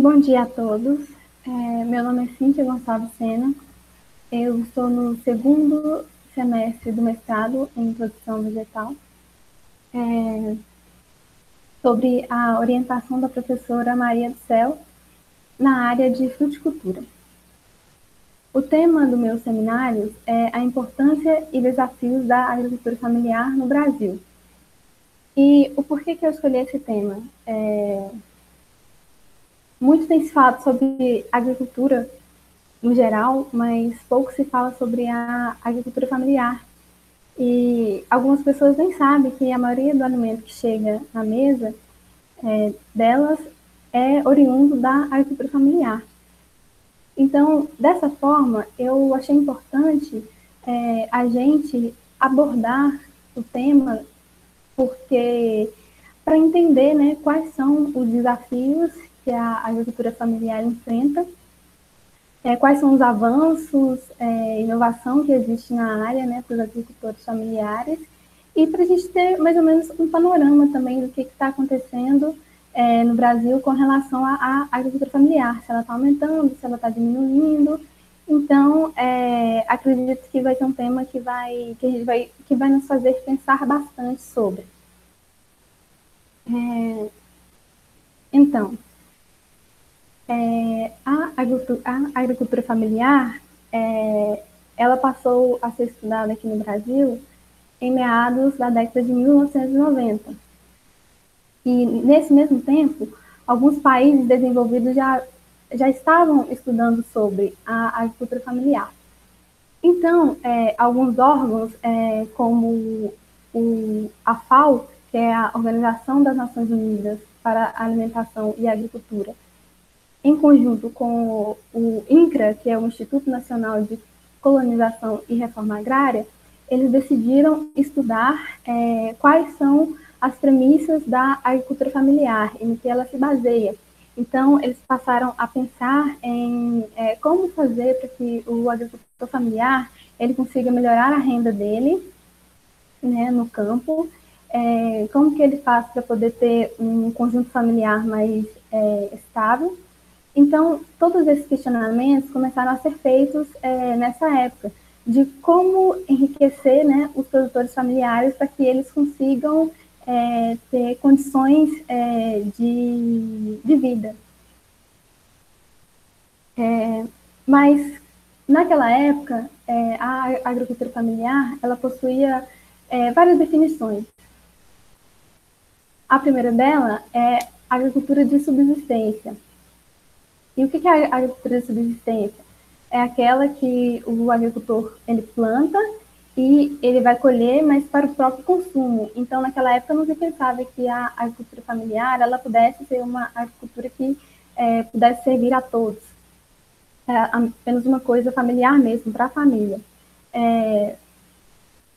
Bom dia a todos. Meu nome é Cíntia Gonçalves Sena. Eu estou no segundo semestre do mestrado em produção vegetal, sobre a orientação da professora Maria do Céu na área de fruticultura. O tema do meu seminário é a importância e desafios da agricultura familiar no Brasil. E o porquê que eu escolhi esse tema? Muito tem se falado sobre agricultura no geral, mas pouco se fala sobre a agricultura familiar. E algumas pessoas nem sabem que a maioria do alimento que chega na mesa delas é oriundo da agricultura familiar. Então, dessa forma, eu achei importante a gente abordar o tema, porque para entender, né, quais são os desafios que a agricultura familiar enfrenta, quais são os avanços, inovação que existe na área, né, para os agricultores familiares, e para a gente ter mais ou menos um panorama também do que está acontecendo no Brasil com relação à agricultura familiar, se ela está aumentando, se ela está diminuindo. Então, acredito que vai ser um tema que vai nos fazer pensar bastante sobre. Então, a agricultura familiar, ela passou a ser estudada aqui no Brasil em meados da década de 1990. E, nesse mesmo tempo, alguns países desenvolvidos já estavam estudando sobre a agricultura familiar. Então, alguns órgãos, como a FAO, que é a Organização das Nações Unidas para a Alimentação e a Agricultura, em conjunto com o INCRA, que é o Instituto Nacional de Colonização e Reforma Agrária, eles decidiram estudar quais são as premissas da agricultura familiar, em que ela se baseia. Então, eles passaram a pensar em como fazer para que o agricultor familiar ele consiga melhorar a renda dele, né, no campo, como que ele faz para poder ter um conjunto familiar mais estável. Então, todos esses questionamentos começaram a ser feitos nessa época, de como enriquecer, né, os produtores familiares para que eles consigam ter condições de vida. Mas, naquela época, a agricultura familiar ela possuía várias definições. A primeira dela é a agricultura de subsistência. E o que é a agricultura de subsistência? É aquela que o agricultor ele planta e ele vai colher, mas para o próprio consumo. Então, naquela época, não se pensava que a agricultura familiar ela pudesse ser uma agricultura que pudesse servir a todos. Apenas uma coisa familiar mesmo, para a família.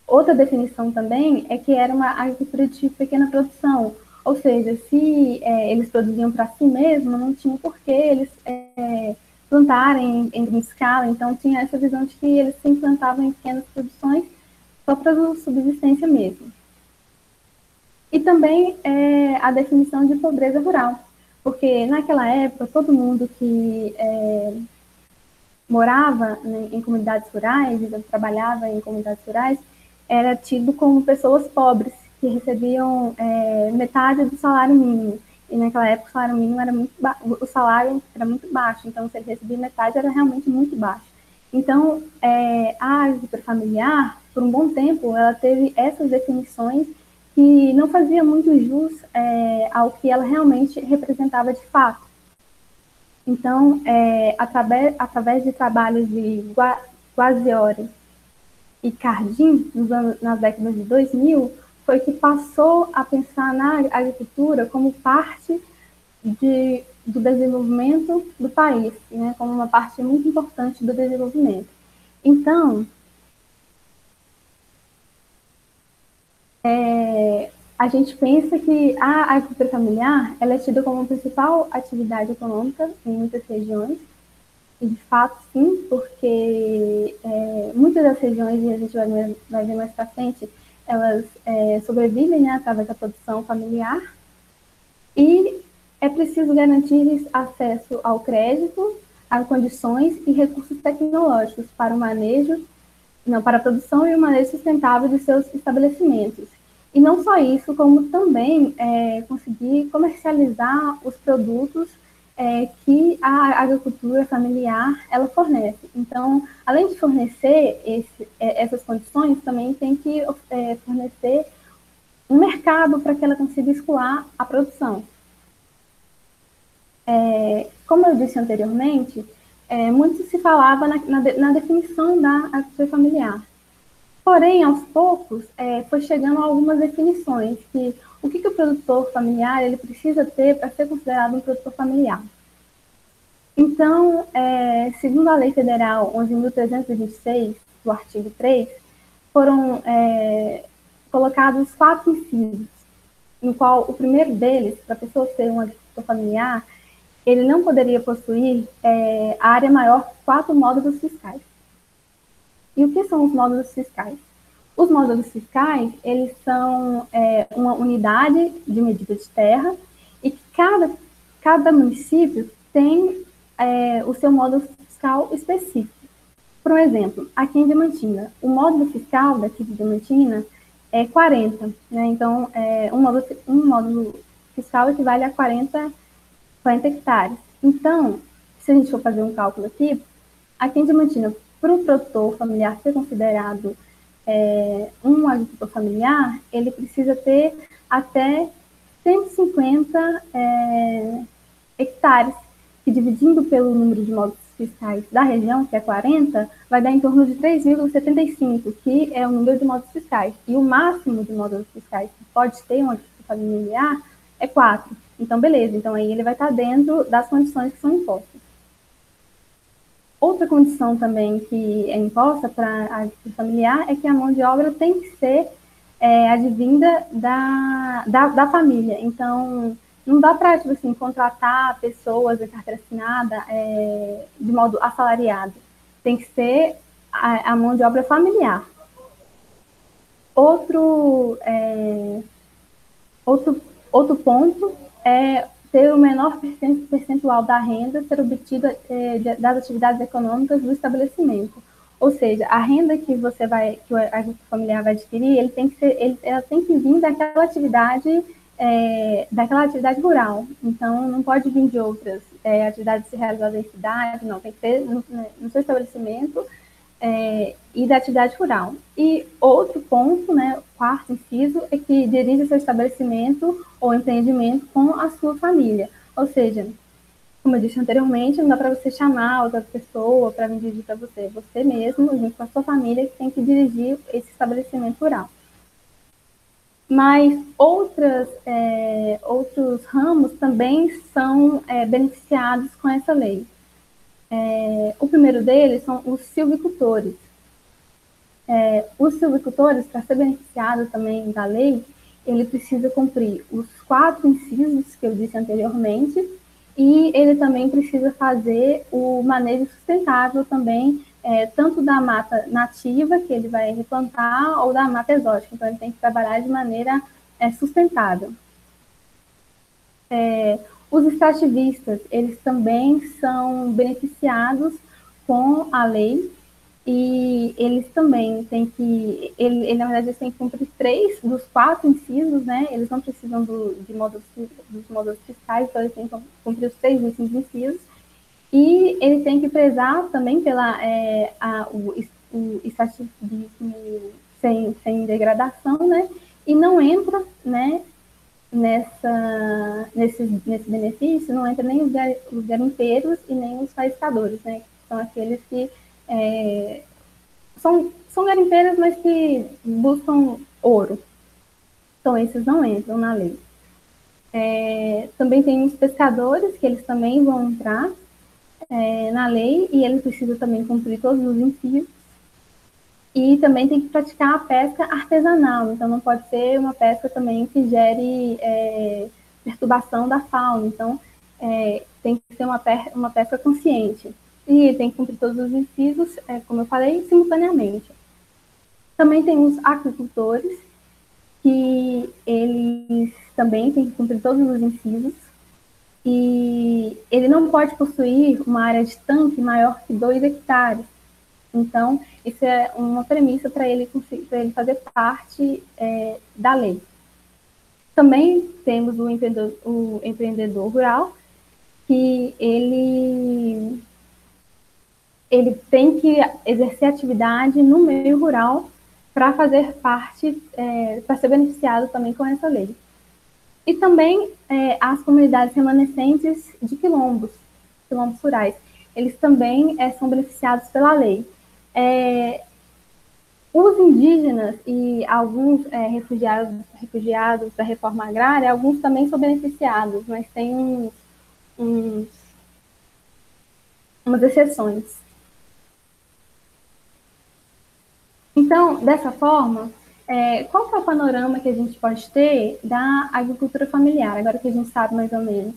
Outra definição também é que era uma agricultura de pequena produção, ou seja, se eles produziam para si mesmos, não tinha por que eles plantarem em escala, então tinha essa visão de que eles se implantavam em pequenas produções só para subsistência mesmo. E também a definição de pobreza rural, porque naquela época todo mundo que morava, né, em comunidades rurais, trabalhava em comunidades rurais, era tido como pessoas pobres, que recebiam metade do salário mínimo. E naquela época o salário mínimo era o salário era muito baixo, então se ele recebia metade era realmente muito baixo. Então, a agricultura familiar, por um bom tempo, ela teve essas definições que não fazia muito jus ao que ela realmente representava de fato. Então, através de trabalhos de Guaziori e Cardim, nas décadas de 2000, foi que passou a pensar na agricultura como parte do desenvolvimento do país, né, como uma parte muito importante do desenvolvimento. Então, a gente pensa que a agricultura familiar ela é tida como a principal atividade econômica em muitas regiões, e de fato sim, porque muitas das regiões, e a gente vai ver mais para frente, elas sobrevivem, né, através da produção familiar, e é preciso garantir acesso ao crédito, a condições e recursos tecnológicos para o manejo, não, para a produção e o manejo sustentável de seus estabelecimentos. E não só isso, como também conseguir comercializar os produtos que a agricultura familiar ela fornece. Então, além de fornecer essas condições, também tem que fornecer um mercado para que ela consiga escoar a produção. Como eu disse anteriormente, muito se falava na definição da agricultura familiar. Porém, aos poucos, foi chegando a algumas definições que o que o produtor familiar ele precisa ter para ser considerado um produtor familiar. Então, segundo a Lei Federal 11.326, do artigo 3, foram colocados 4 incisos, no qual o primeiro deles, para a pessoa ser um agricultor familiar, ele não poderia possuir área maior que 4 módulos fiscais. E o que são os módulos fiscais? Os módulos fiscais, eles são uma unidade de medida de terra e que cada município tem o seu módulo fiscal específico. Por um exemplo, aqui em Diamantina, o módulo fiscal daqui de Diamantina é 40, né? Então, um módulo fiscal equivale a 40 hectares. Então, se a gente for fazer um cálculo aqui em Diamantina, para o produtor familiar ser considerado um agricultor familiar, ele precisa ter até 150 hectares, que dividindo pelo número de módulos fiscais da região, que é 40, vai dar em torno de 3,75, que é o número de módulos fiscais. E o máximo de módulos fiscais que pode ter um agricultor familiar é 4. Então, beleza. Então, aí ele vai estar dentro das condições que são impostas. Outra condição também que é imposta para a agricultura familiar é que a mão de obra tem que ser advinda da família. Então, não dá para, tipo assim, contratar pessoas de carteira assinada de modo assalariado. Tem que ser a mão de obra familiar. Outro ponto é ter o menor percentual da renda ser obtida das atividades econômicas do estabelecimento. Ou seja, a renda que o agricultor familiar vai adquirir, ela tem que vir daquela atividade rural. Então, não pode vir de outras atividades realizadas em cidade, não. Tem que ser no seu estabelecimento e da atividade rural. E outro ponto, né, quarto inciso, é que dirige seu estabelecimento ou empreendimento com a sua família. Ou seja, como eu disse anteriormente, não dá para você chamar outra pessoa para vir dirigir para você. Você mesmo, junto com a sua família, que tem que dirigir esse estabelecimento rural. Mas outros ramos também são beneficiados com essa lei. O primeiro deles são os silvicultores. Os silvicultores, para ser beneficiado também da lei, ele precisa cumprir os 4 incisos que eu disse anteriormente, e ele também precisa fazer o manejo sustentável também, tanto da mata nativa, que ele vai replantar, ou da mata exótica. Então, ele tem que trabalhar de maneira sustentável. Os extrativistas, eles também são beneficiados com a lei, e eles também têm que, na verdade, eles têm que cumprir 3 dos 4 incisos, né? Eles não precisam dos módulos fiscais, então eles têm que cumprir os 3 últimos incisos, e ele tem que prezar também o extrativismo sem degradação, né? E não entra, né, nesse benefício, não entra nem os garimpeiros e nem os faiscadores, né? Que são aqueles que são garimpeiros, mas que buscam ouro. Então, esses não entram na lei. Também tem os pescadores, que eles também vão entrar na lei, e eles precisam também cumprir todos os incisos. E também tem que praticar a pesca artesanal, então não pode ser uma pesca também que gere perturbação da fauna. Então, tem que ser uma pesca consciente. E tem que cumprir todos os incisos, como eu falei, simultaneamente. Também tem os aquicultores, que eles também têm que cumprir todos os incisos. e ele não pode possuir uma área de tanque maior que 2 hectares. Então, isso é uma premissa para ele fazer parte da lei. Também temos o empreendedor rural, que ele tem que exercer atividade no meio rural para fazer parte, para ser beneficiado também com essa lei. E também as comunidades remanescentes de quilombos rurais. Eles também são beneficiados pela lei. Os indígenas e alguns refugiados da reforma agrária, alguns também são beneficiados, mas tem umas exceções. Então, dessa forma, qual que é o panorama que a gente pode ter da agricultura familiar, agora que a gente sabe mais ou menos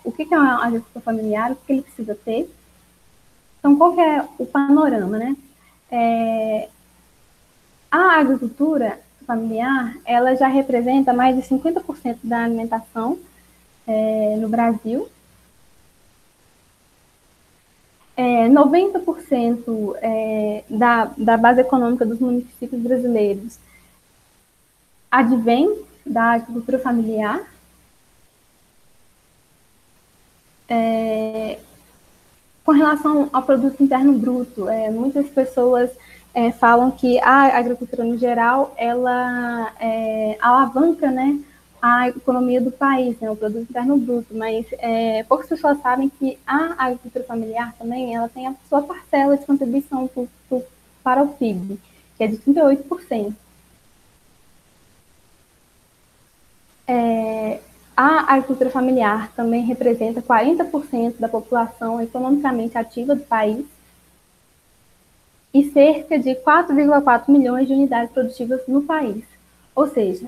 o que é uma agricultura familiar, o que ele precisa ter? Então, qual que é o panorama, né? A agricultura familiar, ela já representa mais de 50% da alimentação no Brasil. 90% da base econômica dos municípios brasileiros advém da agricultura familiar. Com relação ao produto interno bruto, muitas pessoas falam que a agricultura no geral ela alavanca, né, a economia do país, né, o produto interno bruto, mas poucas pessoas sabem que a agricultura familiar também ela tem a sua parcela de contribuição para o PIB, que é de 38%. A agricultura familiar também representa 40% da população economicamente ativa do país e cerca de 4,4 milhões de unidades produtivas no país. Ou seja,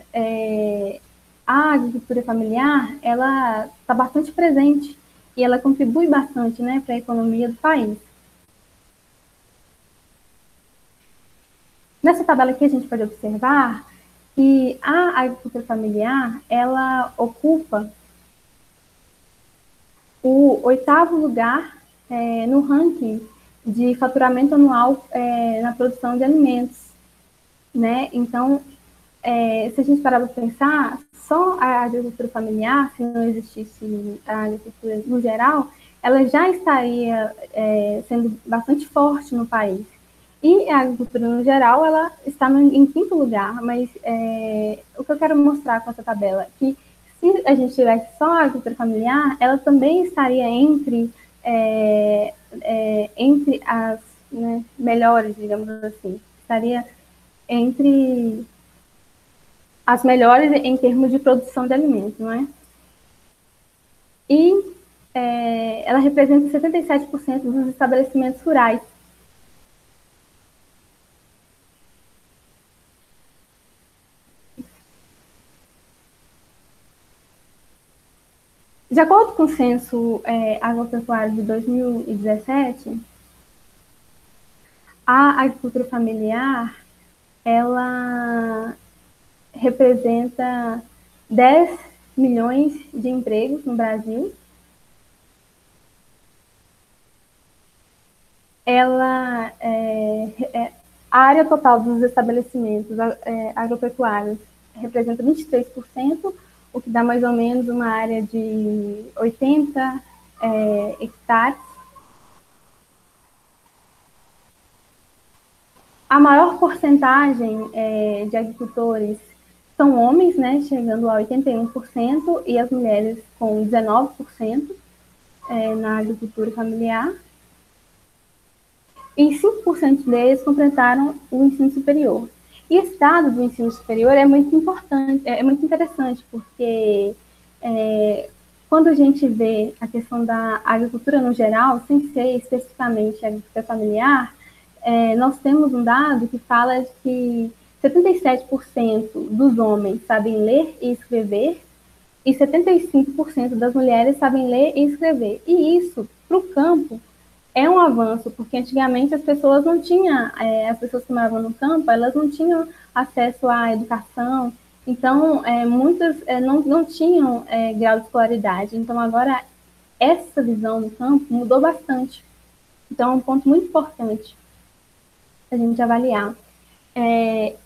a agricultura familiar ela está bastante presente e ela contribui bastante, né, para a economia do país. Nessa tabela aqui a gente pode observar que a agricultura familiar ela ocupa o 8º lugar no ranking de faturamento anual na produção de alimentos, né? Então, se a gente parar para pensar, só a agricultura familiar, se não existisse a agricultura no geral, ela já estaria sendo bastante forte no país. E a agricultura no geral, ela está em 5º lugar, mas o que eu quero mostrar com essa tabela é que se a gente tivesse só a agricultura familiar, ela também estaria entre as melhores, digamos assim, estaria entre as melhores em termos de produção de alimentos, não é? E ela representa 77% dos estabelecimentos rurais. De acordo com o censo agropecuário de 2017, a agricultura familiar ela representa 10 milhões de empregos no Brasil. A área total dos estabelecimentos agropecuários representa 23%, o que dá mais ou menos uma área de 80 hectares. A maior porcentagem de agricultores são homens, né, chegando a 81%, e as mulheres com 19% na agricultura familiar. E 5% deles completaram o ensino superior. E esse dado do ensino superior é muito importante, é muito interessante, porque quando a gente vê a questão da agricultura no geral, sem ser especificamente a agricultura familiar, nós temos um dado que fala que 77% dos homens sabem ler e escrever e 75% das mulheres sabem ler e escrever. E isso, para o campo, é um avanço, porque antigamente as pessoas não tinham, as pessoas que moravam no campo, elas não tinham acesso à educação Então, muitas não tinham grau de escolaridade. Então, agora, essa visão no campo mudou bastante. Então, é um ponto muito importante a gente avaliar.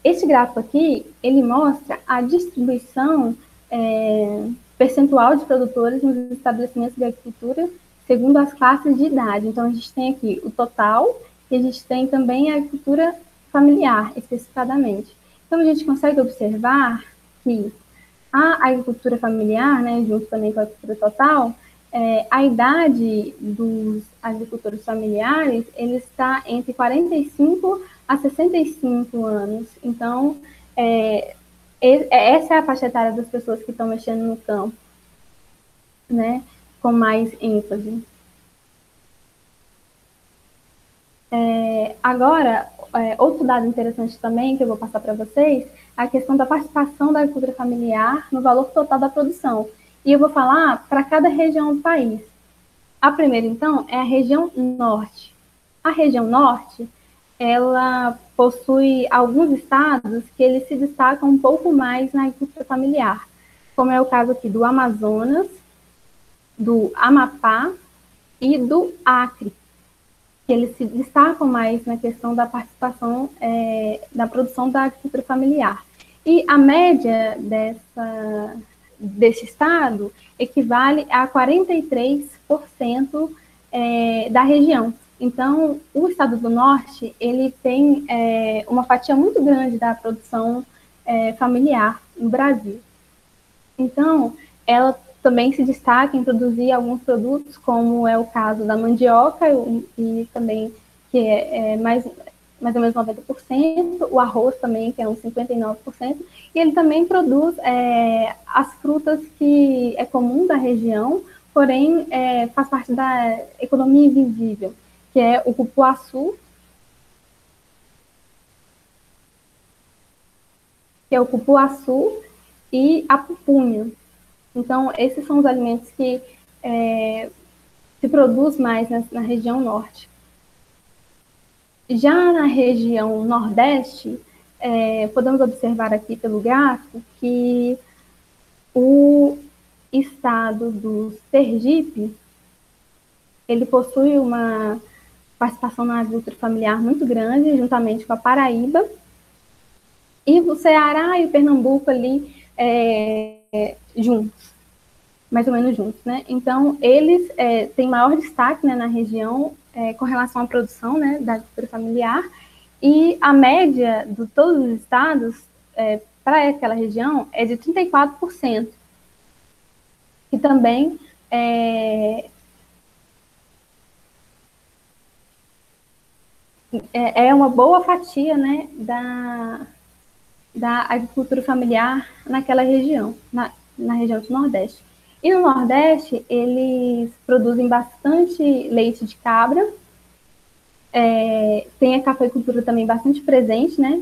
Esse gráfico aqui, ele mostra a distribuição percentual de produtores nos estabelecimentos de agricultura segundo as classes de idade. Então, a gente tem aqui o total e a gente tem também a agricultura familiar, especificadamente. Então, a gente consegue observar que a agricultura familiar, né, junto também com a agricultura total, a idade dos agricultores familiares, ele está entre 45 a 65 anos. Então, essa é a faixa etária das pessoas que estão mexendo no campo, né, com mais ênfase. Agora, outro dado interessante também que eu vou passar para vocês é a questão da participação da agricultura familiar no valor total da produção. E eu vou falar para cada região do país. A primeira, então, é a região norte. A região norte, ela possui alguns estados que eles se destacam um pouco mais na agricultura familiar, como é o caso aqui do Amazonas, do Amapá e do Acre, que eles se destacam mais na questão da participação da produção da agricultura familiar. E a média desse estado equivale a 43% da região. Então, o estado do norte, ele tem uma fatia muito grande da produção familiar no Brasil. Então, ela também se destaca em produzir alguns produtos, como é o caso da mandioca, e também que é mais ou menos 90%, o arroz também, que é uns 59%, e ele também produz as frutas que é comum da região, porém faz parte da economia invisível, que é o cupuaçu, e a pupunha. Então, esses são os alimentos que se produz mais na região norte. Já na região nordeste, podemos observar aqui pelo gráfico que o estado do Sergipe, ele possui uma participação na agricultura familiar muito grande, juntamente com a Paraíba, e o Ceará e o Pernambuco ali juntos, mais ou menos juntos, né? Então, eles têm maior destaque, né, na região com relação à produção, né, da agricultura familiar, e a média de todos os estados para aquela região é de 34%, que também é uma boa fatia, né, da agricultura familiar naquela região, na região do Nordeste. E no Nordeste, eles produzem bastante leite de cabra, tem a cafeicultura também bastante presente, né?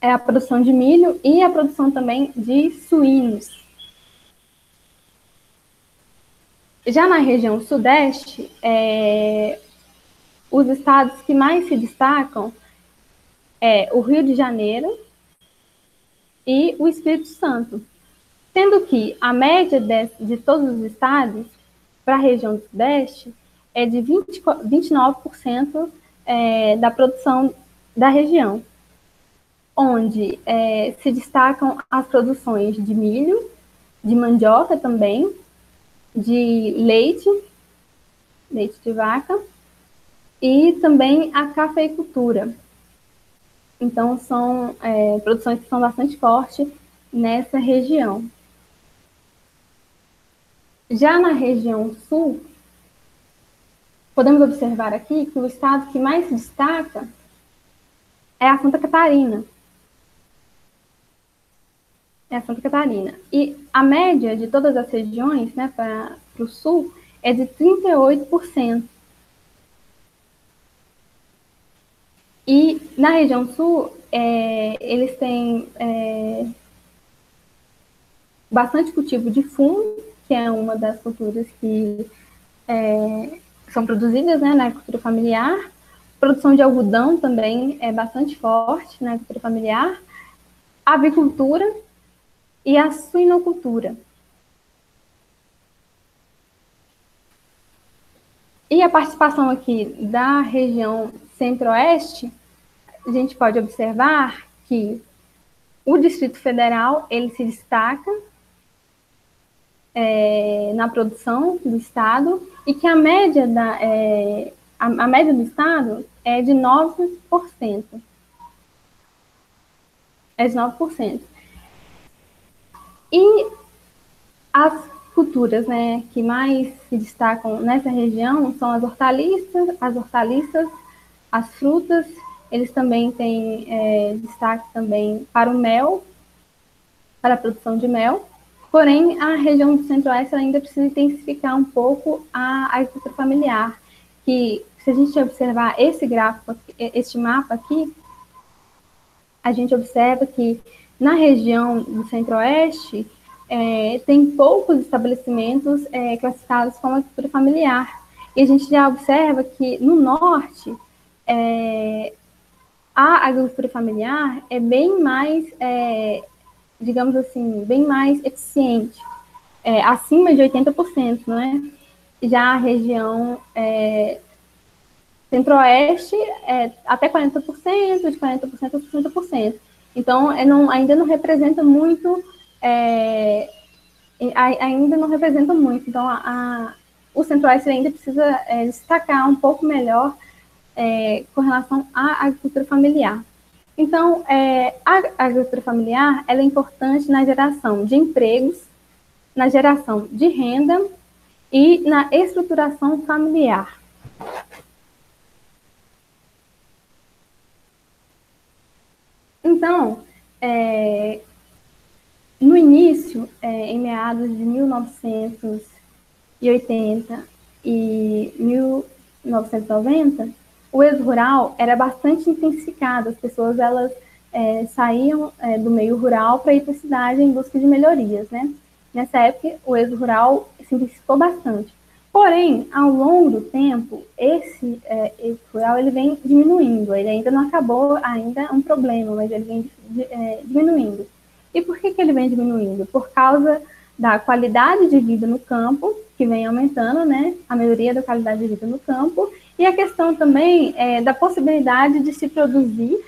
É a produção de milho e a produção também de suínos. Já na região Sudeste, os estados que mais se destacam é o Rio de Janeiro e o Espírito Santo. Sendo que a média de todos os estados para a região do Sudeste é de 29% da produção da região, onde se destacam as produções de milho, de mandioca também, de leite de vaca, e também a cafeicultura. Então, são produções que são bastante fortes nessa região. Já na região sul, podemos observar aqui que o estado que mais se destaca é a Santa Catarina. E a média de todas as regiões, né, para o sul, é de 38%. E na região sul, eles têm bastante cultivo de fumo, que é uma das culturas que são produzidas, né, na agricultura familiar. Produção de algodão também é bastante forte na agricultura familiar. a avicultura e a suinocultura. E a participação aqui da região centro-oeste, a gente pode observar que o Distrito Federal ele se destaca na produção do Estado e que a média, a média do Estado é de 9%. É de 9%. E as culturas, né, que mais se destacam nessa região são as hortaliças, as frutas. Eles também têm destaque também para o mel, para a produção de mel. Porém, a região do Centro-Oeste ainda precisa intensificar um pouco a agricultura familiar, que se a gente observar esse gráfico, este mapa aqui, a gente observa que na região do Centro-Oeste tem poucos estabelecimentos classificados como agricultura familiar. E a gente já observa que no Norte a agricultura familiar é bem mais, digamos assim, bem mais eficiente, acima de 80%, não é? Já a região Centro-Oeste até 40%, de 40% a 60%. Então, ainda não representa muito, ainda não representa muito. Então, o Centro-Oeste ainda precisa destacar um pouco melhor com relação à agricultura familiar. Então, a agricultura familiar ela é importante na geração de empregos, na geração de renda e na estruturação familiar. Então, no início, em meados de 1980 e 1990, o êxodo rural era bastante intensificado. As pessoas elas saíam do meio rural para ir para a cidade em busca de melhorias, né? Nessa época, o êxodo rural se intensificou bastante. Porém, ao longo do tempo, esse êxodo rural ele vem diminuindo. Ele ainda não acabou, ainda é um problema, mas ele vem diminuindo. E por que ele vem diminuindo? Por causa da qualidade de vida no campo, que vem aumentando, né? A melhoria da qualidade de vida no campo, e a questão também da possibilidade de se produzir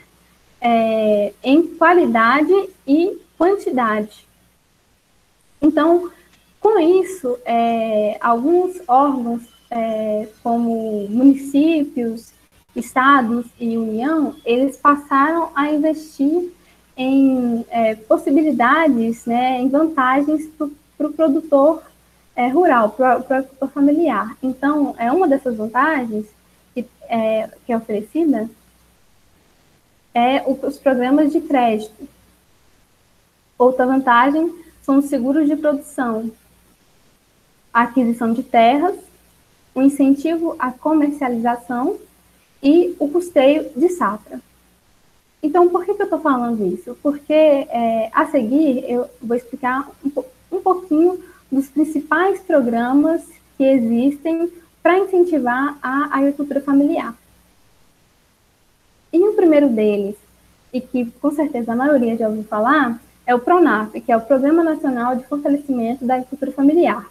em qualidade e quantidade. Então, com isso, alguns órgãos, como municípios, estados e União, eles passaram a investir em possibilidades, né, em vantagens para o produtor rural, para o agricultor familiar. Então, uma dessas vantagens que é oferecida os programas de crédito. Outra vantagem são os seguros de produção, a aquisição de terras, o incentivo à comercialização e o custeio de safra. Então, por que eu estou falando isso? Porque, a seguir, eu vou explicar um pouquinho dos principais programas que existem para incentivar a agricultura familiar. E o primeiro deles, e que com certeza a maioria já ouviu falar, é o PRONAF, que é o Programa Nacional de Fortalecimento da Agricultura Familiar.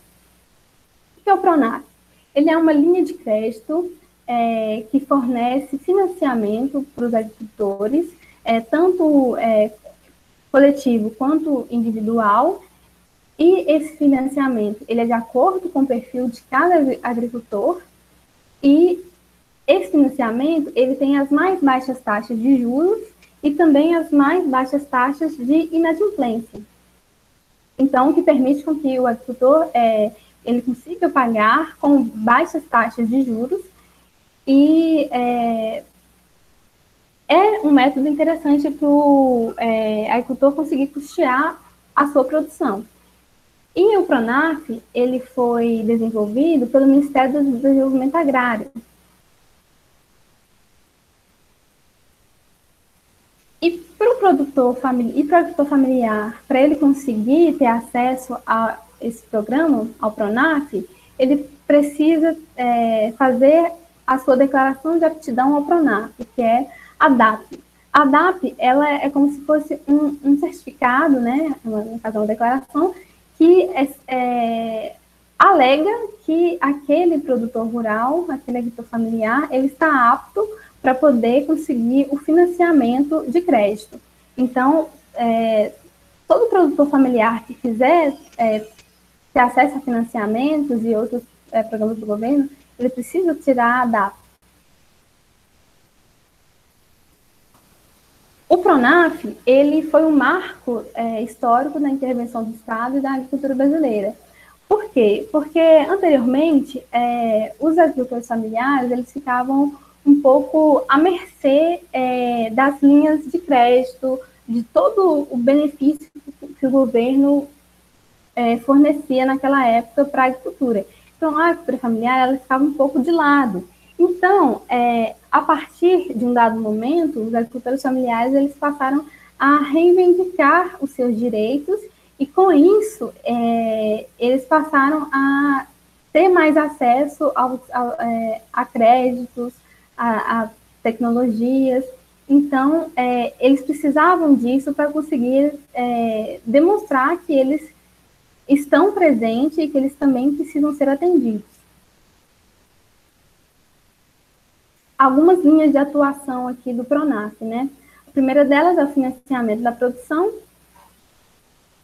O que é o PRONAF? Ele é uma linha de crédito que fornece financiamento para os agricultores, tanto coletivo quanto individual, e esse financiamento ele é de acordo com o perfil de cada agricultor, e esse financiamento ele tem as mais baixas taxas de juros e também as mais baixas taxas de inadimplência. Então, o que permite com que o agricultor ele consiga pagar com baixas taxas de juros e um método interessante para o agricultor conseguir custear a sua produção. E o PRONAF, ele foi desenvolvido pelo Ministério do Desenvolvimento Agrário. E para o produtor familiar, para ele conseguir ter acesso a esse programa, ao PRONAF, ele precisa fazer a sua declaração de aptidão ao PRONAF, que é a DAP. A DAP, ela é como se fosse um certificado, né, no caso, uma declaração, que alega que aquele produtor rural, aquele agricultor familiar, ele está apto para poder conseguir o financiamento de crédito. Então, todo produtor familiar que quiser ter acesso a financiamentos e outros programas do governo, ele precisa tirar a DAP. O PRONAF, ele foi um marco histórico na intervenção do Estado e da agricultura brasileira. Por quê? Porque, anteriormente, os agricultores familiares, eles ficavam um pouco à mercê das linhas de crédito, de todo o benefício que o governo fornecia naquela época para a agricultura. Então, a agricultura familiar, ela ficava um pouco de lado. Então, a partir de um dado momento, os agricultores familiares, eles passaram a reivindicar os seus direitos e, com isso, eles passaram a ter mais acesso a créditos, a tecnologias. Então, eles precisavam disso para conseguir demonstrar que eles estão presentes e que eles também precisam ser atendidos. Algumas linhas de atuação aqui do PRONAF, né? A primeira delas é o financiamento da produção,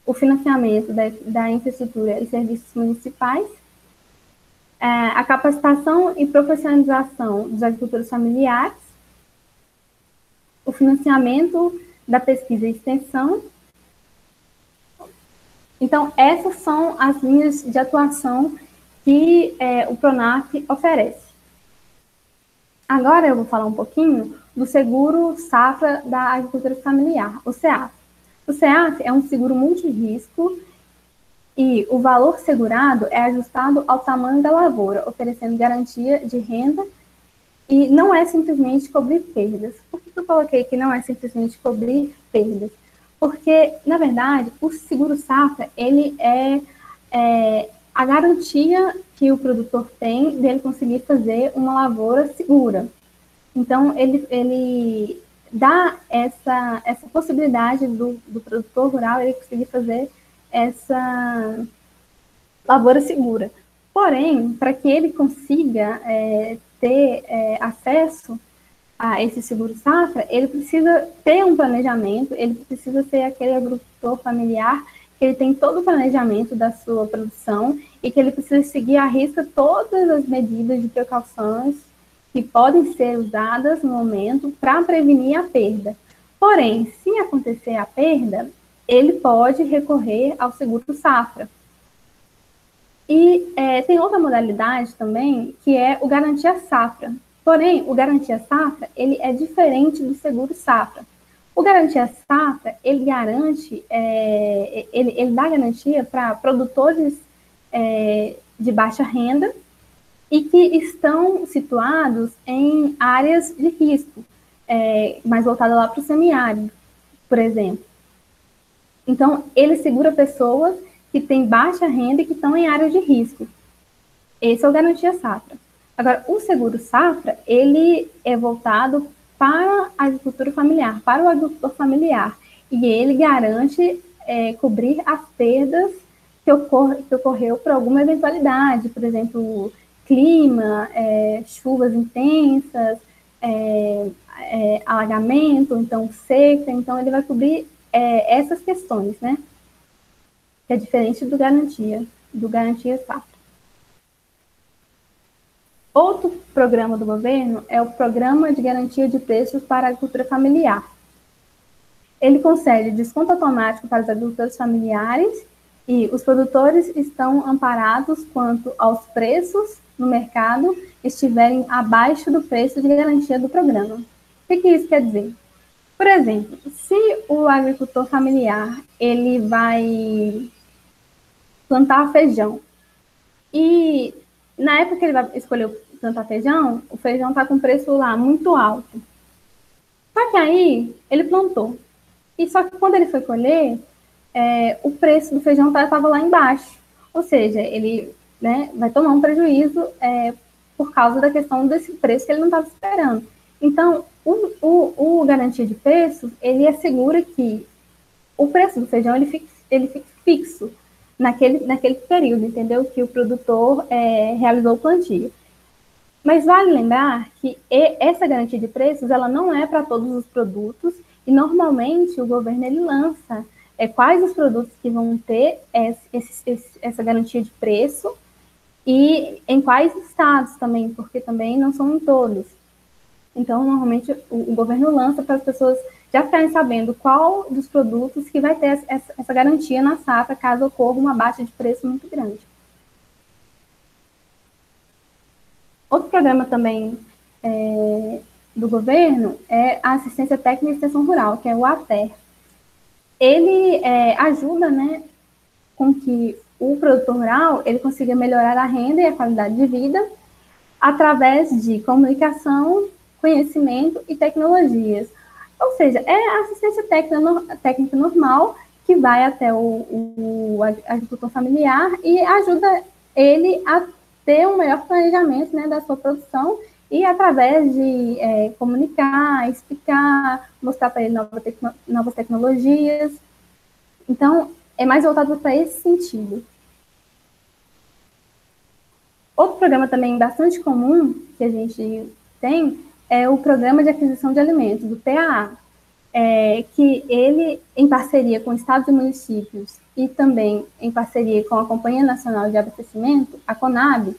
o financiamento da infraestrutura e serviços municipais, a capacitação e profissionalização dos agricultores familiares, o financiamento da pesquisa e extensão. Então, essas são as linhas de atuação que o PRONAF oferece. Agora eu vou falar um pouquinho do seguro safra da agricultura familiar, o SEAF. O SEAF é um seguro multirrisco e o valor segurado é ajustado ao tamanho da lavoura, oferecendo garantia de renda e não é simplesmente cobrir perdas. Por que eu coloquei que não é simplesmente cobrir perdas? Porque, na verdade, o seguro safra, ele é a garantia que o produtor tem dele conseguir fazer uma lavoura segura. Então, ele dá essa possibilidade do produtor rural ele conseguir fazer essa lavoura segura. Porém, para que ele consiga ter acesso a esse seguro safra, ele precisa ter um planejamento, ele precisa ser aquele agricultor familiar que ele tem todo o planejamento da sua produção e que ele precisa seguir à risca todas as medidas de precauções que podem ser usadas no momento para prevenir a perda. Porém, se acontecer a perda, ele pode recorrer ao seguro safra. E tem outra modalidade também, que é o garantia safra. Porém, o garantia safra, ele é diferente do seguro safra. O garantia safra, ele garante, ele dá garantia para produtores de baixa renda e que estão situados em áreas de risco, mais voltada lá para o semiárido, por exemplo. Então, ele segura pessoas que têm baixa renda e que estão em áreas de risco. Esse é o garantia safra. Agora, o seguro safra, ele é voltado para a agricultura familiar, para o agricultor familiar, e ele garante cobrir as perdas que ocorreu por alguma eventualidade, por exemplo, clima, chuvas intensas, alagamento, então seca, então ele vai cobrir essas questões, né? Que é diferente do garantia safra. Outro programa do governo é o Programa de Garantia de Preços para a Agricultura Familiar. Ele concede desconto automático para os agricultores familiares e os produtores estão amparados quanto aos preços no mercado estiverem abaixo do preço de garantia do programa. O que isso quer dizer? Por exemplo, se o agricultor familiar ele vai plantar feijão e na época que ele vai escolher plantar feijão, o feijão está com preço lá muito alto. Só que aí ele plantou. E só que quando ele foi colher, o preço do feijão estava lá embaixo. Ou seja, ele vai tomar um prejuízo por causa da questão desse preço que ele não estava esperando. Então, o garantia de preços, ele assegura que o preço do feijão ele fique fixo naquele período, entendeu? Que o produtor realizou o plantio. Mas vale lembrar que essa garantia de preços, ela não é para todos os produtos, e normalmente o governo ele lança quais os produtos que vão ter essa garantia de preço e em quais estados também, porque também não são em todos. Então, normalmente, o governo lança para as pessoas já ficarem sabendo qual dos produtos que vai ter essa garantia na safra, caso ocorra uma baixa de preço muito grande. Outro programa também do governo é a Assistência Técnica e Extensão Rural, que é o ATER. Ele ajuda, né, com que o produtor rural ele consiga melhorar a renda e a qualidade de vida através de comunicação, conhecimento e tecnologias. Ou seja, é a assistência técnica normal que vai até o agricultor familiar e ajuda ele a ter um melhor planejamento, né, da sua produção e através de comunicar, explicar, mostrar para ele novas tecnologias. Então, é mais voltado para esse sentido. Outro programa também bastante comum que a gente tem é o Programa de Aquisição de Alimentos, o PAA, que ele, em parceria com estados e municípios e também em parceria com a Companhia Nacional de Abastecimento, a CONAB,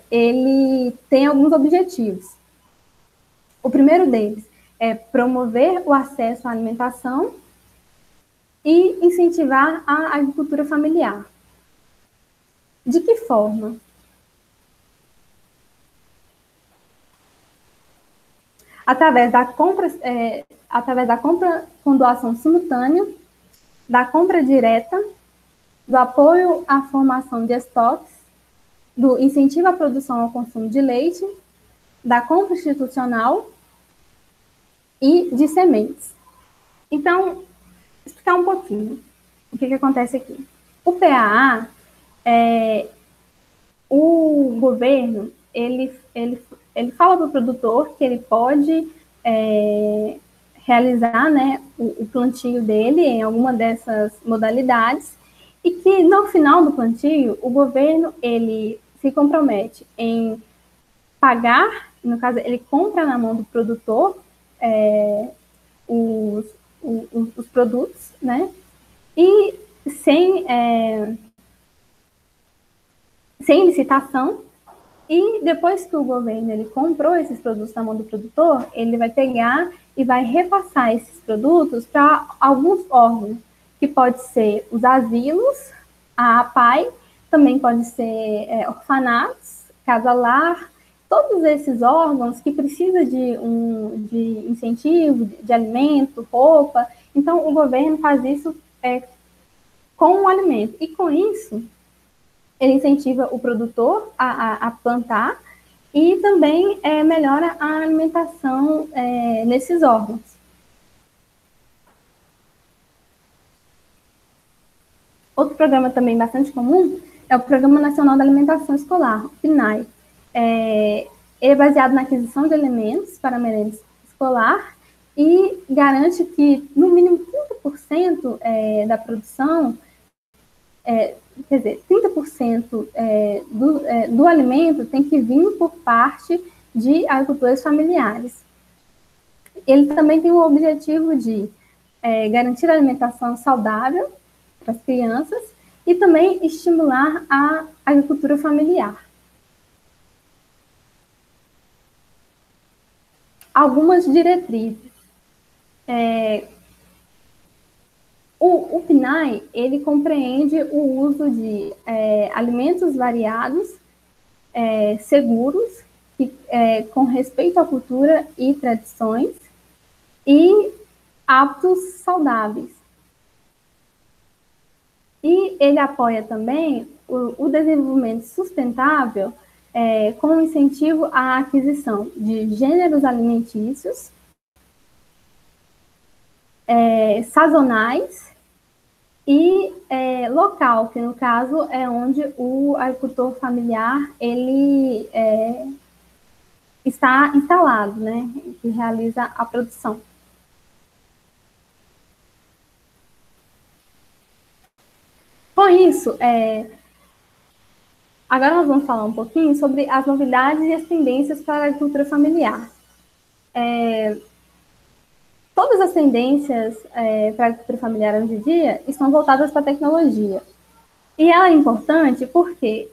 ele tem alguns objetivos. O primeiro deles é promover o acesso à alimentação e incentivar a agricultura familiar. De que forma? Através da compra com doação simultânea, da compra direta, do apoio à formação de estoques, do incentivo à produção ao consumo de leite, da compra institucional e de sementes. Então, explicar um pouquinho o que acontece aqui. O PAA, o governo, ele fala para o produtor que ele pode realizar, né, o plantio dele em alguma dessas modalidades e que no final do plantio o governo ele se compromete em pagar, no caso ele compra na mão do produtor os produtos, né, e sem licitação. E depois que o governo ele comprou esses produtos na mão do produtor, ele vai pegar e vai repassar esses produtos para alguns órgãos, que pode ser os asilos, a APAE, também pode ser orfanatos, casa-lar, todos esses órgãos que precisam de incentivo, de alimento, roupa. Então, o governo faz isso com o alimento. E com isso, ele incentiva o produtor a plantar e também melhora a alimentação nesses órgãos. Outro programa também bastante comum é o Programa Nacional da Alimentação Escolar, o PNAE. Ele é baseado na aquisição de alimentos para merenda escolar e garante que, no mínimo, 30% da produção quer dizer, 30% do alimento tem que vir por parte de agricultores familiares. Ele também tem o objetivo de garantir a alimentação saudável para as crianças e também estimular a agricultura familiar. Algumas diretrizes. O PNAE, ele compreende o uso de alimentos variados, seguros, com respeito à cultura e tradições, e hábitos saudáveis. E ele apoia também o desenvolvimento sustentável com incentivo à aquisição de gêneros alimentícios, sazonais, e local, que no caso é onde o agricultor familiar ele está instalado, né, que realiza a produção. Com isso, agora nós vamos falar um pouquinho sobre as novidades e as tendências para a agricultura familiar. Todas as tendências para a agricultura familiar hoje em dia estão voltadas para a tecnologia. E ela é importante porque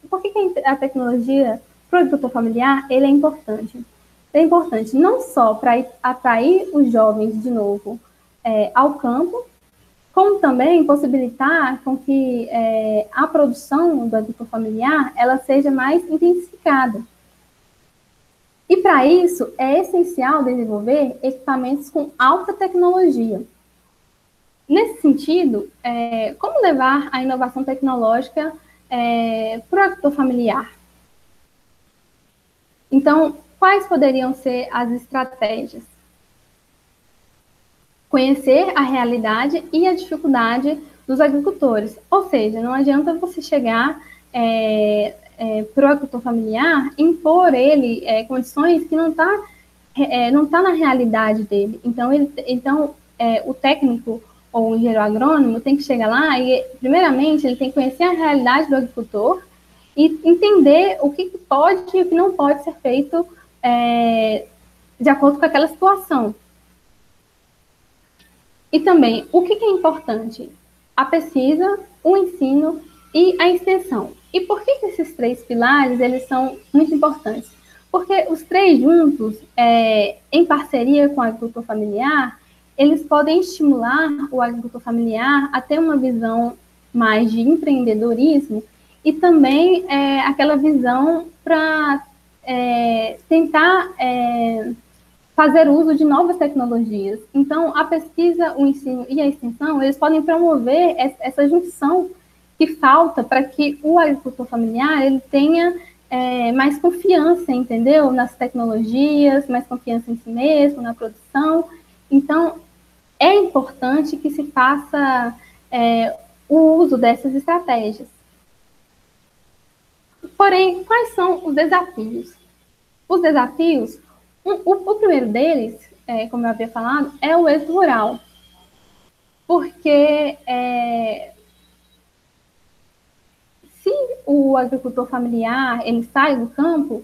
por que a tecnologia para o agricultor familiar ele é importante? É importante não só para atrair os jovens de novo ao campo, como também possibilitar com que a produção do agricultor familiar ela seja mais intensificada. E para isso é essencial desenvolver equipamentos com alta tecnologia. Nesse sentido, como levar a inovação tecnológica para o agricultor familiar? Então, quais poderiam ser as estratégias? Conhecer a realidade e a dificuldade dos agricultores. Ou seja, não adianta você chegar para o agricultor familiar impor ele condições que não tá na realidade dele. Então, o técnico ou o engenheiro agrônomo tem que chegar lá e, primeiramente, ele tem que conhecer a realidade do agricultor e entender o que pode e o que não pode ser feito de acordo com aquela situação. E também, o que é importante? A pesquisa, o ensino e a extensão. E por que esses três pilares eles são muito importantes? Porque os três juntos, em parceria com o agricultor familiar, eles podem estimular o agricultor familiar a ter uma visão mais de empreendedorismo e também aquela visão para tentar fazer uso de novas tecnologias. Então, a pesquisa, o ensino e a extensão, eles podem promover essa junção que falta para que o agricultor familiar ele tenha mais confiança, entendeu? Nas tecnologias, mais confiança em si mesmo, na produção. Então, é importante que se faça o uso dessas estratégias. Porém, quais são os desafios? Os desafios, o primeiro deles, como eu havia falado, é o êxodo rural. Porque se o agricultor familiar ele sai do campo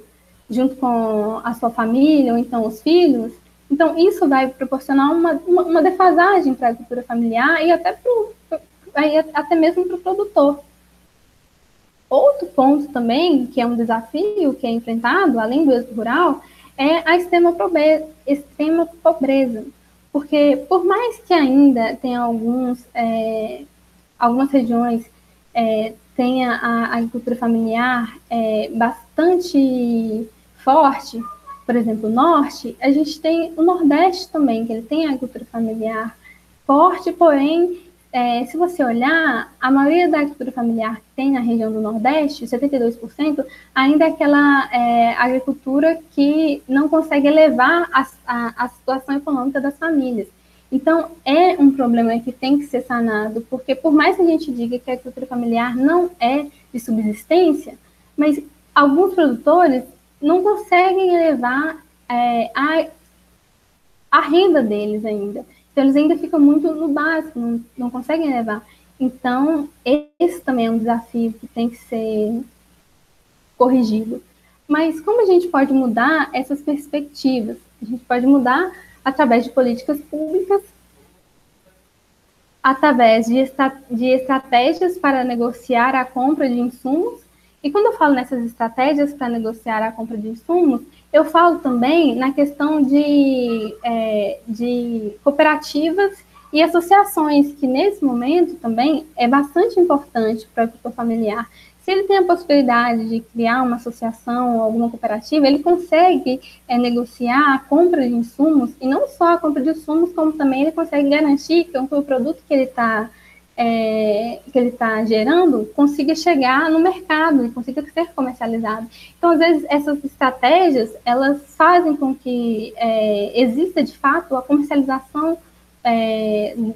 junto com a sua família ou então os filhos, então isso vai proporcionar uma defasagem para a agricultura familiar e até mesmo para o produtor. Outro ponto também, que é um desafio que é enfrentado, além do êxodo rural, é a extrema pobreza. Porque, por mais que ainda tenha algumas regiões tenha a agricultura familiar bastante forte, por exemplo, o norte, a gente tem o nordeste também, que ele tem a agricultura familiar forte, porém, se você olhar, a maioria da agricultura familiar que tem na região do Nordeste, 72%, ainda é aquela agricultura que não consegue elevar a situação econômica das famílias. Então, é um problema que tem que ser sanado, porque por mais que a gente diga que a agricultura familiar não é de subsistência, mas alguns produtores não conseguem elevar a renda deles ainda. Então, eles ainda ficam muito no básico, não conseguem levar. Então, esse também é um desafio que tem que ser corrigido. Mas como a gente pode mudar essas perspectivas? A gente pode mudar através de políticas públicas, através de estratégias para negociar a compra de insumos. E quando eu falo nessas estratégias para negociar a compra de insumos, eu falo também na questão de cooperativas e associações, que nesse momento também é bastante importante para o agricultor familiar. Se ele tem a possibilidade de criar uma associação ou alguma cooperativa, ele consegue negociar a compra de insumos, e não só a compra de insumos, como também ele consegue garantir que o produto que ele está gerando consiga chegar no mercado e consiga ser comercializado. Então, às vezes, essas estratégias, elas fazem com que exista, de fato, a comercialização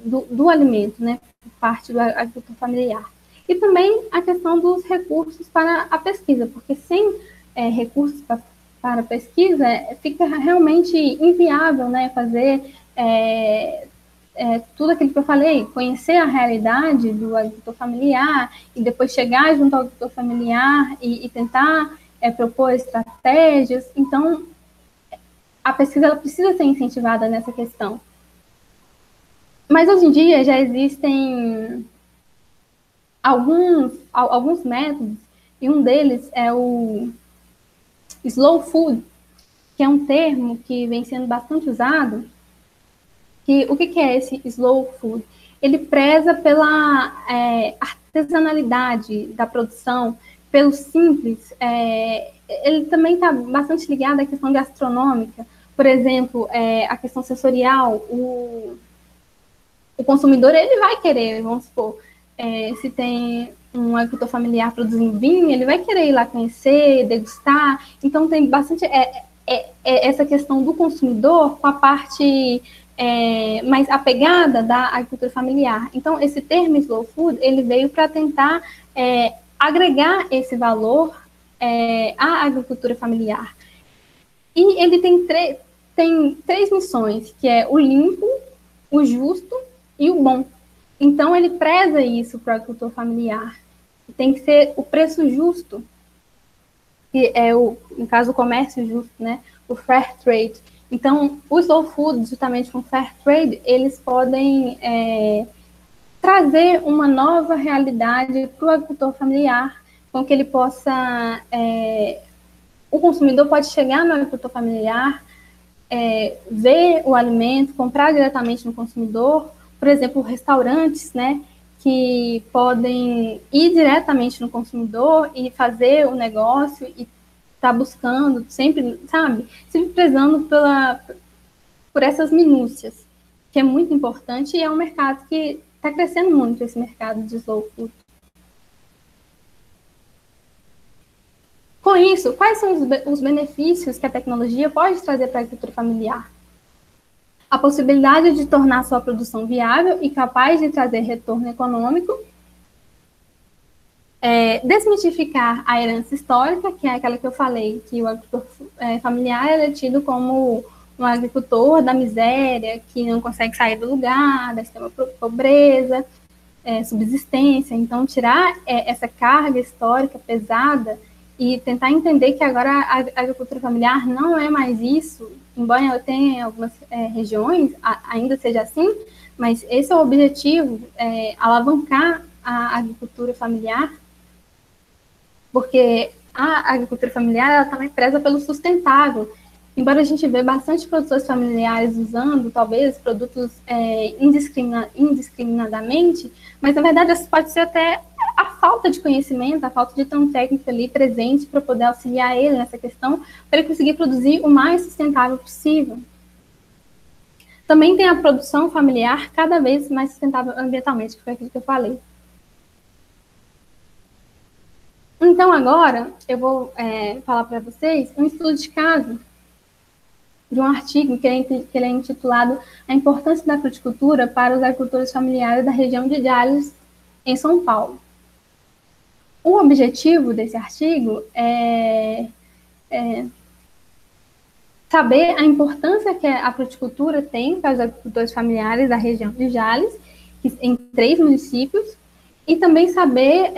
do alimento, né, por parte do agricultor familiar. E também a questão dos recursos para a pesquisa, porque sem recursos para pesquisa, fica realmente inviável, né, fazer tudo aquilo que eu falei, conhecer a realidade do agricultor familiar e depois chegar junto ao agricultor familiar e tentar propor estratégias. Então, a pesquisa ela precisa ser incentivada nessa questão. Mas hoje em dia já existem alguns métodos, e um deles é o slow food, que é um termo que vem sendo bastante usado. O que é esse slow food? Ele preza pela artesanalidade da produção, pelo simples. Ele também está bastante ligado à questão gastronômica. Por exemplo, a questão sensorial. O consumidor ele vai querer, vamos supor, se tem um agricultor familiar produzindo vinho, ele vai querer ir lá conhecer, degustar. Então, tem bastante essa questão do consumidor com a parte mais apegada da agricultura familiar. Então, esse termo slow food, ele veio para tentar agregar esse valor à agricultura familiar. E ele tem três missões, que é o limpo, o justo e o bom. Então, ele preza isso para o agricultor familiar. Tem que ser o preço justo, que é, no caso, o comércio justo, né? O fair trade. Então, o slow food, justamente com fair trade, eles podem trazer uma nova realidade para o agricultor familiar, com que ele possa... o consumidor pode chegar no agricultor familiar, ver o alimento, comprar diretamente no consumidor. Por exemplo, restaurantes, né, que podem ir diretamente no consumidor e fazer o negócio e tá buscando, sempre, sabe, sempre prezando por essas minúcias, que é muito importante e é um mercado que está crescendo muito, esse mercado de slow food. Com isso, quais são os benefícios que a tecnologia pode trazer para a agricultura familiar? A possibilidade de tornar sua produção viável e capaz de trazer retorno econômico, desmitificar a herança histórica, que é aquela que eu falei, que o agricultor familiar é tido como um agricultor da miséria, que não consegue sair do lugar, da extrema pobreza, subsistência. Então, tirar essa carga histórica pesada e tentar entender que agora a agricultura familiar não é mais isso, embora eu tenha em algumas regiões, ainda seja assim, mas esse é o objetivo, alavancar a agricultura familiar, porque a agricultura familiar ela também preza pelo sustentável. Embora a gente veja bastante produtores familiares usando, talvez, produtos indiscriminadamente, mas, na verdade, isso pode ser até a falta de conhecimento, a falta de ter um técnico ali presente para poder auxiliar ele nessa questão, para ele conseguir produzir o mais sustentável possível. Também tem a produção familiar cada vez mais sustentável ambientalmente, que foi aquilo que eu falei. Então, agora, eu vou falar para vocês um estudo de caso de um artigo que ele é intitulado A Importância da Fruticultura para os Agricultores Familiares da região de Jales, em São Paulo. O objetivo desse artigo é saber a importância que a fruticultura tem para os agricultores familiares da região de Jales, em 3 municípios, e também saber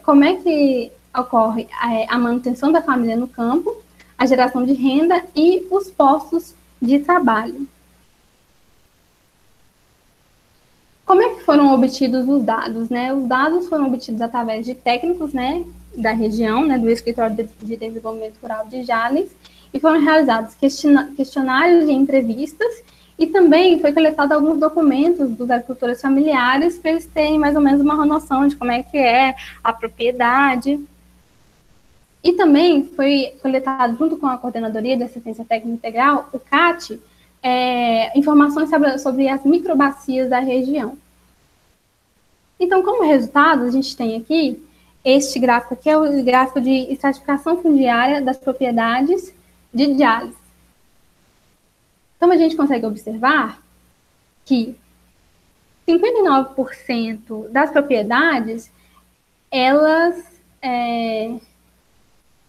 como é que ocorre a manutenção da família no campo, a geração de renda e os postos de trabalho. Como é que foram obtidos os dados, né? Os dados foram obtidos através de técnicos, né, da região, né, do Escritório de Desenvolvimento Rural de Jales, e foram realizados questionários e entrevistas, e também foi coletado alguns documentos dos agricultores familiares para eles terem mais ou menos uma noção de como é que é a propriedade. E também foi coletado, junto com a Coordenadoria de Assistência Técnica Integral, o CAT, informações sobre as microbacias da região. Então, como resultado, a gente tem aqui este gráfico aqui, é o gráfico de estratificação fundiária das propriedades de Jales. Então, a gente consegue observar que 59% das propriedades, elas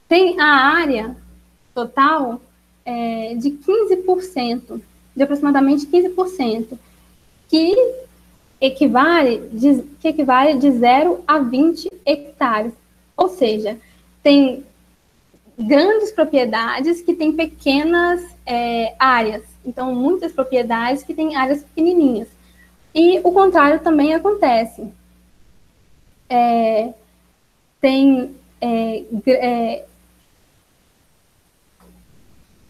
têm a área, total de 15%, de aproximadamente 15%, que equivale de 0 a 20 hectares. Ou seja, tem grandes propriedades que têm pequenas áreas. Então, muitas propriedades que têm áreas pequenininhas. E o contrário também acontece. Tem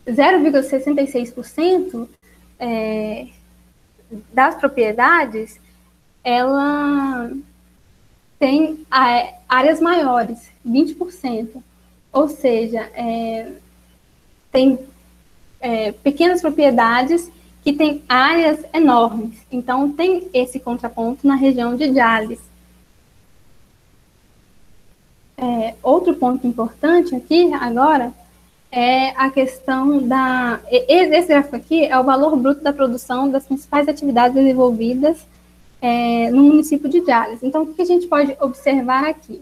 0,66% das propriedades, ela tem áreas maiores, 20%. Ou seja, tem pequenas propriedades que têm áreas enormes. Então, tem esse contraponto na região de Jales. Outro ponto importante aqui, agora, é a questão da... Esse gráfico aqui é o valor bruto da produção das principais atividades desenvolvidas no município de Jales. Então, o que a gente pode observar aqui?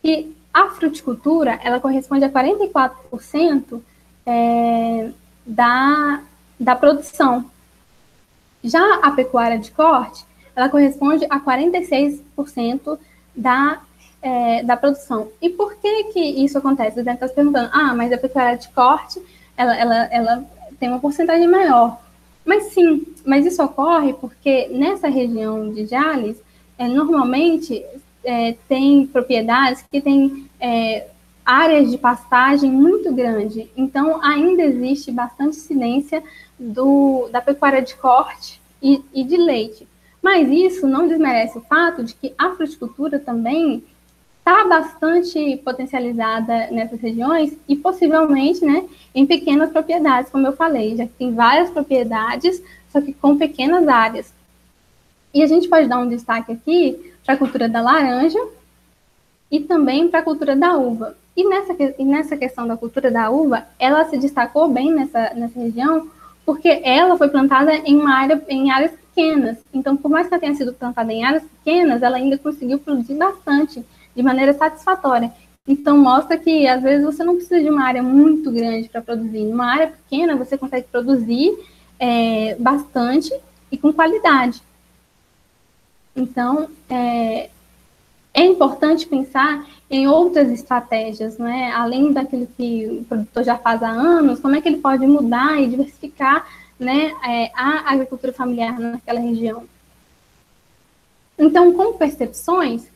Que a fruticultura, ela corresponde a 44% da produção. Já a pecuária de corte, ela corresponde a 46% da produção. E por que isso acontece? Você deve estar se perguntando, mas a pecuária de corte, ela tem uma porcentagem maior. Mas sim, mas isso ocorre porque nessa região de Jales, normalmente tem propriedades que têm áreas de pastagem muito grande. Então, ainda existe bastante incidência da pecuária de corte e de leite. Mas isso não desmerece o fato de que a fruticultura também está bastante potencializada nessas regiões e possivelmente, né, em pequenas propriedades, como eu falei, já que tem várias propriedades, só que com pequenas áreas. E a gente pode dar um destaque aqui para a cultura da laranja e também para a cultura da uva. E nessa questão da cultura da uva, ela se destacou bem nessa região, porque ela foi plantada em áreas pequenas. Então, por mais que ela tenha sido plantada em áreas pequenas, ela ainda conseguiu produzir bastante, de maneira satisfatória. Então, mostra que, às vezes, você não precisa de uma área muito grande para produzir. Numa área pequena, você consegue produzir bastante e com qualidade. Então, é importante pensar em outras estratégias, né? Além daquilo que o produtor já faz há anos, como é que ele pode mudar e diversificar, né, a agricultura familiar naquela região. Então, com percepções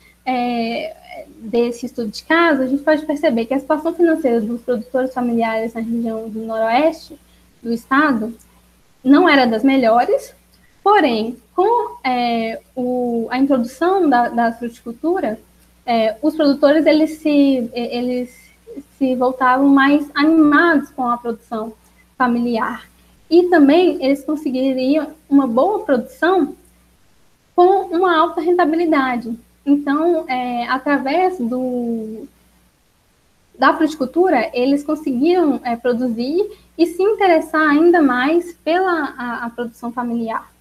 desse estudo de caso, a gente pode perceber que a situação financeira dos produtores familiares na região do noroeste do estado não era das melhores, porém, com a introdução da fruticultura, os produtores eles se voltavam mais animados com a produção familiar. E também eles conseguiriam uma boa produção com uma alta rentabilidade. Então, através da fruticultura, eles conseguiram produzir e se interessar ainda mais pela a produção familiar.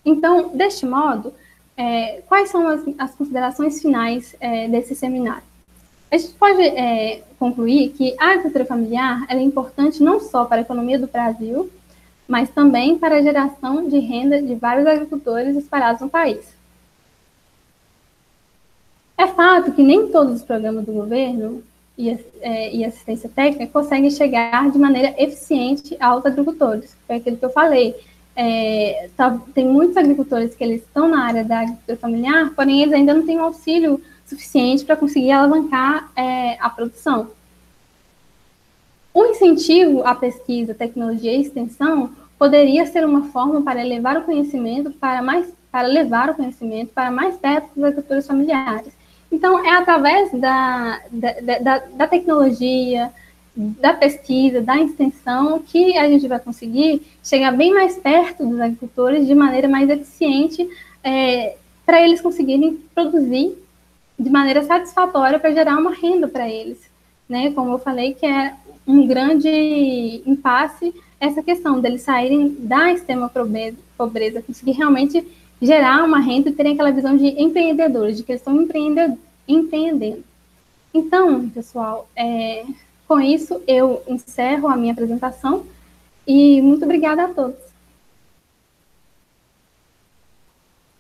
Então, deste modo, quais são as considerações finais desse seminário? A gente pode concluir que a agricultura familiar ela é importante não só para a economia do Brasil, mas também para a geração de renda de vários agricultores espalhados no país. É fato que nem todos os programas do governo e assistência técnica conseguem chegar de maneira eficiente aos agricultores. Foi aquilo que eu falei. Tem muitos agricultores que eles estão na área da agricultura familiar, porém eles ainda não têm um auxílio suficiente para conseguir alavancar a produção. O incentivo à pesquisa, tecnologia e extensão poderia ser uma forma para levar o conhecimento para levar o conhecimento para mais perto dos agricultores familiares. Então, é através da tecnologia, da pesquisa, da extensão, que a gente vai conseguir chegar bem mais perto dos agricultores de maneira mais eficiente, para eles conseguirem produzir de maneira satisfatória para gerar uma renda para eles, né? Como eu falei, que é um grande impasse essa questão deles saírem da extrema pobreza, conseguir realmente gerar uma renda e terem aquela visão de empreendedores, de que eles estão empreendendo. Então, pessoal, Com isso, eu encerro a minha apresentação e muito obrigada a todos.